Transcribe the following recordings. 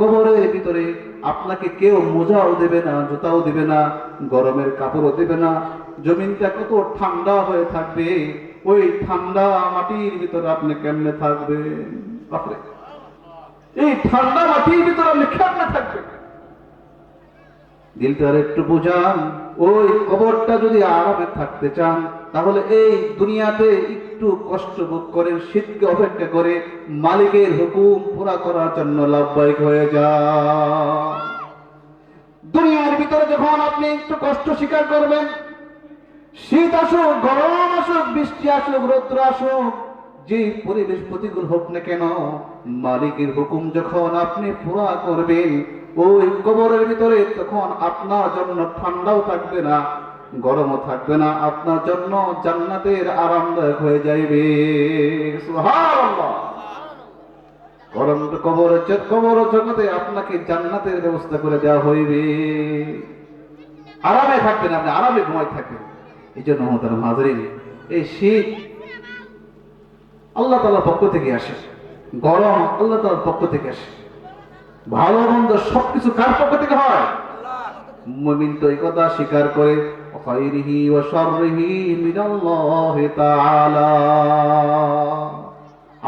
কবরের ভিতরে আপনাকে কেউ মোজাও দেবে না, জুতাও দেবে না, গরমের কাপড়ও দেবে না। জমিনটা কত ঠান্ডা হয়ে থাকবে, ওই ঠান্ডা মাটির ভিতরে আপনি কেমনে থাকবেন? বাপরে, এই ঠান্ডা মাটির ভিতরে আপনি কেমনে থাকবেন? দিলটার একটু বুঝান। ওই কবরটা যদি আরামে থাকতে চান, তাহলে এই দুনিয়াতে একটু কষ্ট ভোগ করেন, শীতকে অপেক্ষা করে মালিকের হুকুম পুরা করার জন্য লাভবাহিক হয়ে যান। দুনিয়ার ভিতরে যখন আপনি একটু কষ্ট স্বীকার করবেন, শীত আসুক, গরম আসুক, বৃষ্টি আসুক, রৌদ্র আসুক, যে পরিবেশ প্রতিকূল হোক না কেন, মালিকের হুকুম যখন আপনি পুরা করবেন, ওই কবরের ভিতরে তখন আপনার জন্য ঠান্ডাও থাকবে না, গরমও থাকবে না, আপনার জন্য জান্নাতের আরামদায়ক হয়ে যাইবে। সুবহানাল্লাহ। কবর জগতে আপনাকে জান্নাতের ব্যবস্থা করে দেওয়া হইবে। আরামে থাকবেন, আপনি আরামে ঘুমাই থাকবেন। এই জন্য মোহতারাম হাজরিন, এই শীত আল্লাহ তাআলার পক্ষ থেকে আসে, গরম আল্লাহ তাআলার পক্ষ থেকে আসে, ভালো মন্দ সবকিছু কার পক্ষ থেকে হয়? মুমিন তো এই কথা স্বীকার করে, খায়রিহি ওয়া শাররিহি মিনাল্লাহি তাআলা।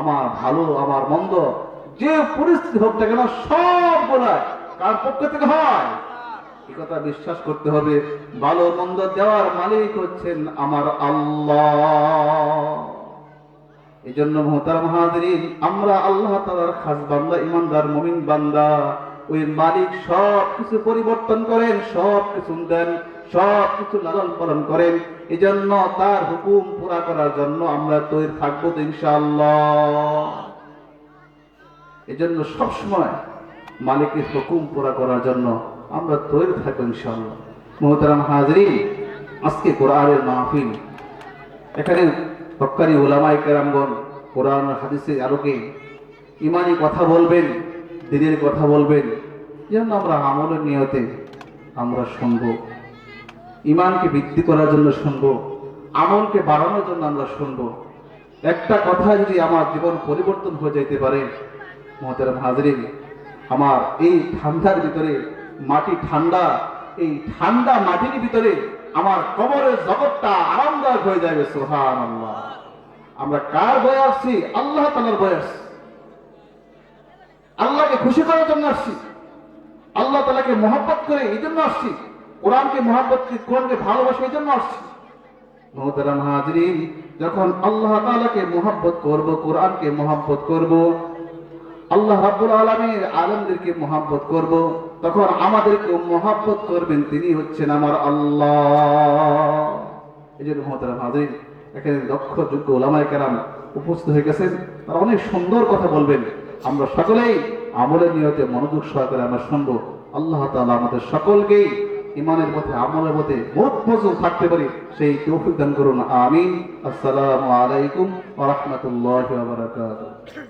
আমার ভালো আমার মন্দ যে পরিস্থিতি হোক না কেন, সবগুলা কার পক্ষ থেকে হয়? এই কথা বিশ্বাস করতে হবে। ভালো মন্দ দেওয়ার মালিক হচ্ছেন আমার আল্লাহ। এই জন্য মুহতারাম হাজিরিন, আমরা আল্লাহ তাআলার খাস বান্দা, ইমানদার মুমিন বান্দা। ওই মালিক সব কিছু পরিবর্তন করেন, সব কিছু দেন, সব কিছু লালন পালন করেন। এই জন্য তার হুকুম পুরা করার জন্য আমরা তৈরি থাকবো তো ইনশাআল্লাহ। এই জন্য সবসময় মালিকের হুকুম পুরা করার জন্য আমরা তৈরি থাকবো ইনশাআল্লাহ। মুহতারাম হাজিরিন, আজকে কোরআনের মাহফিল, এখানে হক্কানি উলামায়ে কেরামগণ কোরআন হাদিসের আলোকে ঈমানি কথা বলবেন, দ্বীনের কথা বলবেন। যেন আমরা আমলের নিয়তে আমরা শুনবো, ঈমানকে বৃদ্ধি করার জন্য শুনবো, আমলকে বাড়ানোর জন্য আমরা শুনবো। একটা কথা যদি আমার জীবন পরিবর্তন হয়ে যেতে পারে, মুহতারাম হাজরিন, আমার এই ঠান্ডার ভিতরে, মাটি ঠান্ডা, এই ঠান্ডা মাটির ভিতরে আমার কবরের জগৎটা আরামদায়ক হয়ে যাবে। সুবহানাল্লাহ। আমরা কার বয়ে আসছি? আল্লাহ তাআলার বয়ে আসছি। আল্লাহকে খুশি করার জন্য আসছি, আল্লাহ তাআলাকে মহব্বত করে এই জন্য আসছি, কোরআনকে মহব্বত করে, কোরআনকে ভালোবাসে এই জন্য আসছি। মুহতারাম হাজরিন, যখন আল্লাহ তাআলাকে মহব্বত করব, কোরআনকে মহব্বত করব, আল্লাহ রাব্বুল আলামিন আলেমদেরকে মহব্বত করব, তখন আমাদেরকে মহব্বত করবেন তিনি হচ্ছেন আমার আল্লাহ। এই জন্য মুহতারাম হাজরিন, এখানে দক্ষ যোগ্য উলামায়ে কেরাম উপস্থিত হয়ে গেছেন, তারা অনেক সুন্দর কথা বলবেন। আমরা সকলেই আমলের নিয়তে মনোযোগ সহকারে আমরা শুনবো। আল্লাহ তাআলা আমাদের সকলকেই ঈমানের পথে, আমলের পথে মজবুত থাকতে পারি, সেই তৌফিক দান করুন। আমিন। আসসালামু আলাইকুম ওয়া রাহমাতুল্লাহি ওয়া বারাকাতুহু।